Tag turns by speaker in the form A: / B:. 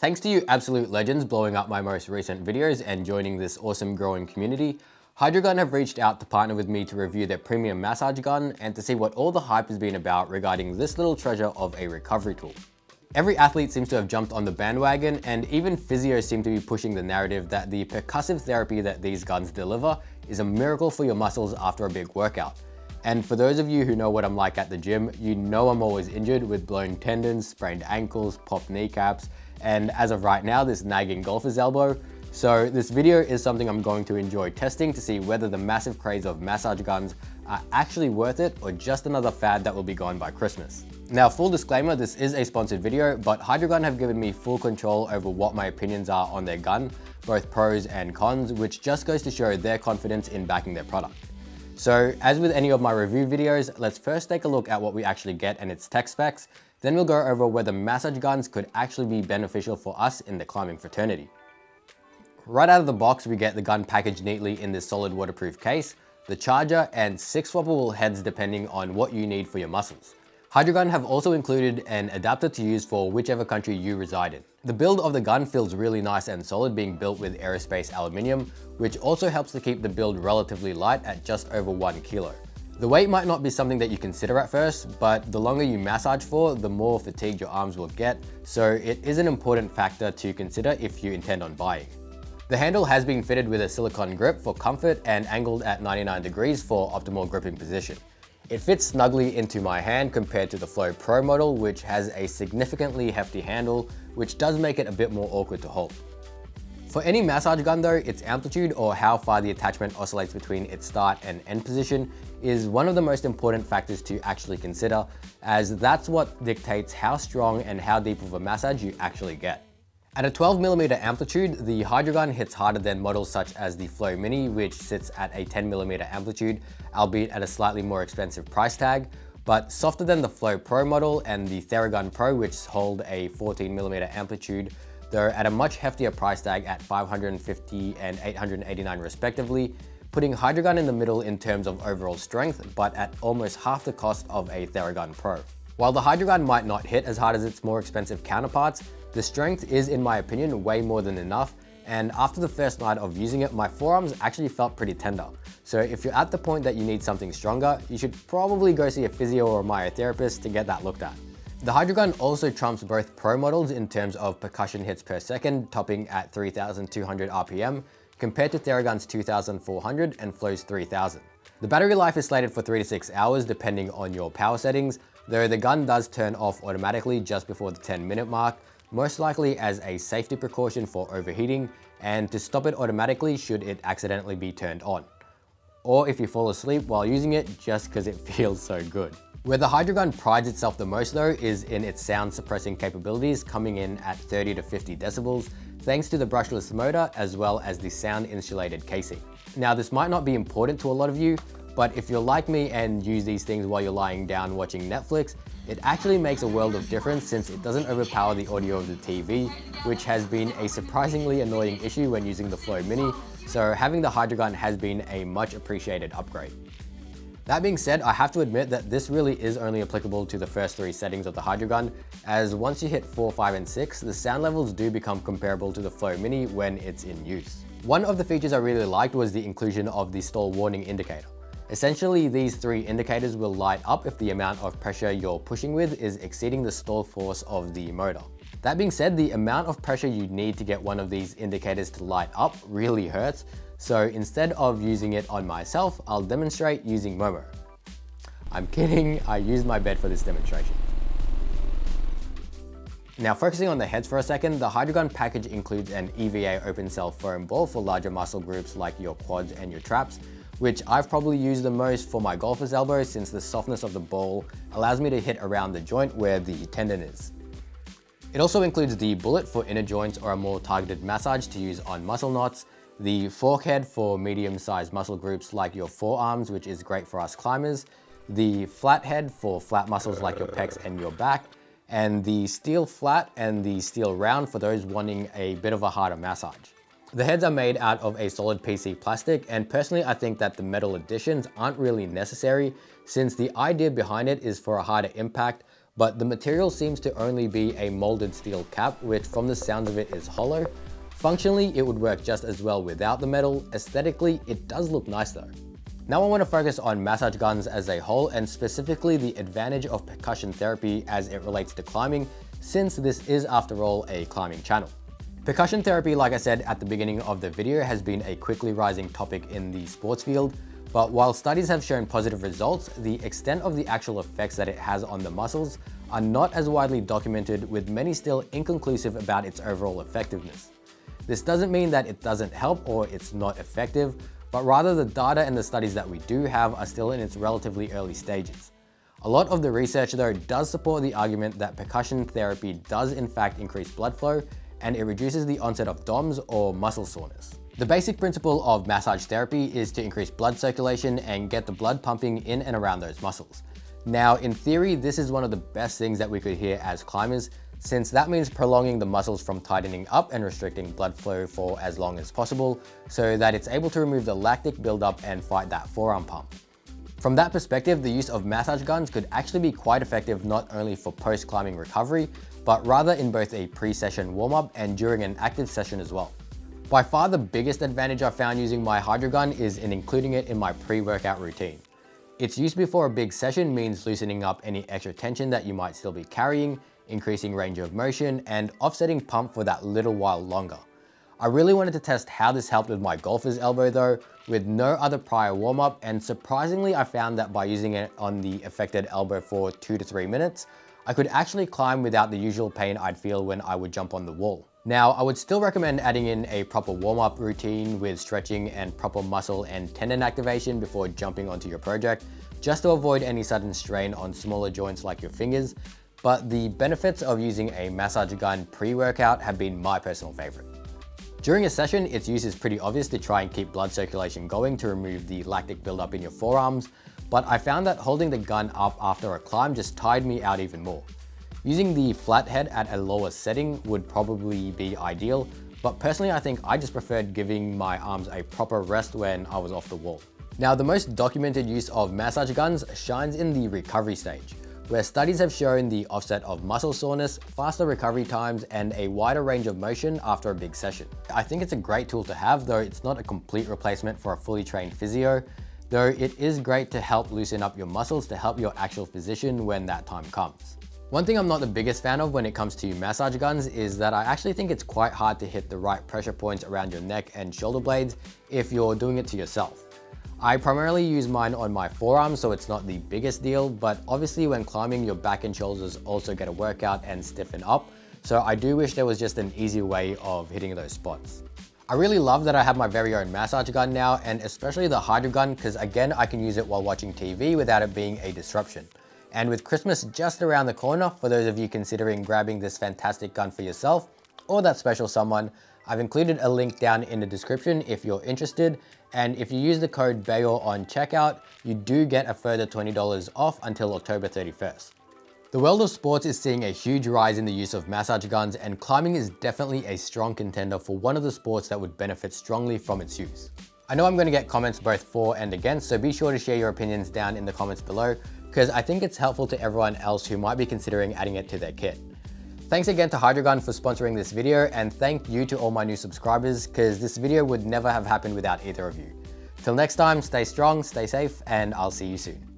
A: Thanks to you absolute legends blowing up my most recent videos and joining this awesome growing community, Hydrogun have reached out to partner with me to review their premium massage gun and to see what all the hype has been about regarding this little treasure of a recovery tool. Every athlete seems to have jumped on the bandwagon, and even physios seem to be pushing the narrative that the percussive therapy that these guns deliver is a miracle for your muscles after a big workout. And for those of you who know what I'm like at the gym, you know I'm always injured with blown tendons, sprained ankles, popped kneecaps, and as of right now, this nagging golfer's elbow. So this video is something I'm going to enjoy testing to see whether the massive craze of massage guns are actually worth it or just another fad that will be gone by Christmas. Now, full disclaimer, this is a sponsored video, but Hydrogun have given me full control over what my opinions are on their gun, both pros and cons, which just goes to show their confidence in backing their product. So as with any of my review videos, let's first take a look at what we actually get and its tech specs. Then we'll go over whether massage guns could actually be beneficial for us in the climbing fraternity. Right out of the box, we get the gun packaged neatly in this solid waterproof case, the charger, and 6 swappable heads depending on what you need for your muscles. Hydrogun have also included an adapter to use for whichever country you reside in. The build of the gun feels really nice and solid, being built with aerospace aluminium, which also helps to keep the build relatively light at just over 1 kilo. The weight might not be something that you consider at first, but the longer you massage for, the more fatigued your arms will get, so it is an important factor to consider if you intend on buying. The handle has been fitted with a silicone grip for comfort and angled at 99 degrees for optimal gripping position. It fits snugly into my hand compared to the Flow Pro model, which has a significantly hefty handle, which does make it a bit more awkward to hold. For any massage gun though, its amplitude, or how far the attachment oscillates between its start and end position, is one of the most important factors to actually consider, as that's what dictates how strong and how deep of a massage you actually get. At a 12mm amplitude, the Hydrogun hits harder than models such as the Flow Mini, which sits at a 10mm amplitude, albeit at a slightly more expensive price tag, but softer than the Flow Pro model and the Theragun Pro, which hold a 14mm amplitude, though at a much heftier price tag at $550 and $889 respectively, putting Hydrogun in the middle in terms of overall strength, but at almost half the cost of a Theragun Pro. While the Hydrogun might not hit as hard as its more expensive counterparts, the strength is, in my opinion, way more than enough, and after the first night of using it, my forearms actually felt pretty tender. So if you're at the point that you need something stronger, you should probably go see a physio or a myotherapist to get that looked at. The Hydrogun also trumps both Pro models in terms of percussion hits per second, topping at 3,200 RPM, compared to Theragun's 2,400 and Flow's 3,000. The battery life is slated for 3 to 6 hours depending on your power settings, though the gun does turn off automatically just before the 10-minute mark, most likely as a safety precaution for overheating and to stop it automatically should it accidentally be turned on. Or if you fall asleep while using it just because it feels so good. Where the Hydrogun prides itself the most though is in its sound suppressing capabilities, coming in at 30 to 50 decibels, thanks to the brushless motor as well as the sound insulated casing. Now this might not be important to a lot of you, but if you're like me and use these things while you're lying down watching Netflix, it actually makes a world of difference since it doesn't overpower the audio of the TV, which has been a surprisingly annoying issue when using the Flow Mini, so having the Hydrogun has been a much appreciated upgrade. That being said, I have to admit that this really is only applicable to the first 3 settings of the Hydrogun, as once you hit 4, 5, and 6, the sound levels do become comparable to the Flow Mini when it's in use. One of the features I really liked was the inclusion of the stall warning indicator. Essentially, these 3 indicators will light up if the amount of pressure you're pushing with is exceeding the stall force of the motor. That being said, the amount of pressure you need to get one of these indicators to light up really hurts, so instead of using it on myself, I'll demonstrate using Momo. I'm kidding, I used my bed for this demonstration. Now focusing on the heads for a second, the Hydrogun package includes an EVA open cell foam ball for larger muscle groups like your quads and your traps, which I've probably used the most for my golfer's elbow since the softness of the ball allows me to hit around the joint where the tendon is. It also includes the bullet for inner joints or a more targeted massage to use on muscle knots, the fork head for medium-sized muscle groups like your forearms, which is great for us climbers, the flat head for flat muscles like your pecs and your back, and the steel flat and the steel round for those wanting a bit of a harder massage. The heads are made out of a solid PC plastic, and personally I think that the metal additions aren't really necessary since the idea behind it is for a harder impact but the material seems to only be a molded steel cap, which from the sounds of it is hollow. Functionally, it would work just as well without the metal. Aesthetically, it does look nice though. Now I want to focus on massage guns as a whole, and specifically the advantage of percussion therapy as it relates to climbing, since this is after all a climbing channel. Percussion therapy, like I said at the beginning of the video, has been a quickly rising topic in the sports field, but while studies have shown positive results, the extent of the actual effects that it has on the muscles are not as widely documented, with many still inconclusive about its overall effectiveness. This doesn't mean that it doesn't help or it's not effective, but rather the data and the studies that we do have are still in its relatively early stages. A lot of the research though does support the argument that percussion therapy does in fact increase blood flow, and it reduces the onset of DOMS or muscle soreness. The basic principle of massage therapy is to increase blood circulation and get the blood pumping in and around those muscles. Now, in theory, this is one of the best things that we could hear as climbers, since that means prolonging the muscles from tightening up and restricting blood flow for as long as possible, so that it's able to remove the lactic buildup and fight that forearm pump. From that perspective, the use of massage guns could actually be quite effective not only for post-climbing recovery, but rather in both a pre-session warm-up and during an active session as well. By far the biggest advantage I found using my HydroGun is in including it in my pre-workout routine. Its use before a big session means loosening up any extra tension that you might still be carrying, increasing range of motion, and offsetting pump for that little while longer. I really wanted to test how this helped with my golfer's elbow though, with no other prior warm-up, and surprisingly I found that by using it on the affected elbow for 2 to 3 minutes, I could actually climb without the usual pain I'd feel when I would jump on the wall. Now, I would still recommend adding in a proper warm-up routine with stretching and proper muscle and tendon activation before jumping onto your project, just to avoid any sudden strain on smaller joints like your fingers, but the benefits of using a massage gun pre-workout have been my personal favorite. During a session, its use is pretty obvious to try and keep blood circulation going to remove the lactic buildup in your forearms, but I found that holding the gun up after a climb just tired me out even more. Using the flat head at a lower setting would probably be ideal, but personally I think I just preferred giving my arms a proper rest when I was off the wall. Now, the most documented use of massage guns shines in the recovery stage, where studies have shown the offset of muscle soreness, faster recovery times, and a wider range of motion after a big session. I think it's a great tool to have, though it's not a complete replacement for a fully trained physio, though it is great to help loosen up your muscles to help your actual physician when that time comes. One thing I'm not the biggest fan of when it comes to massage guns is that I actually think it's quite hard to hit the right pressure points around your neck and shoulder blades if you're doing it to yourself. I primarily use mine on my forearms, so it's not the biggest deal, but obviously when climbing, your back and shoulders also get a workout and stiffen up, so I do wish there was just an easier way of hitting those spots. I really love that I have my very own massage gun now, and especially the HydroGun, because again, I can use it while watching TV without it being a disruption. And with Christmas just around the corner, for those of you considering grabbing this fantastic gun for yourself or that special someone, I've included a link down in the description if you're interested, and if you use the code BAYOR on checkout, you do get a further $20 off until October 31st. The world of sports is seeing a huge rise in the use of massage guns, and climbing is definitely a strong contender for one of the sports that would benefit strongly from its use. I know I'm going to get comments both for and against, so be sure to share your opinions down in the comments below, because I think it's helpful to everyone else who might be considering adding it to their kit. Thanks again to HydroGun for sponsoring this video, and thank you to all my new subscribers, because this video would never have happened without either of you. Till next time, stay strong, stay safe, and I'll see you soon.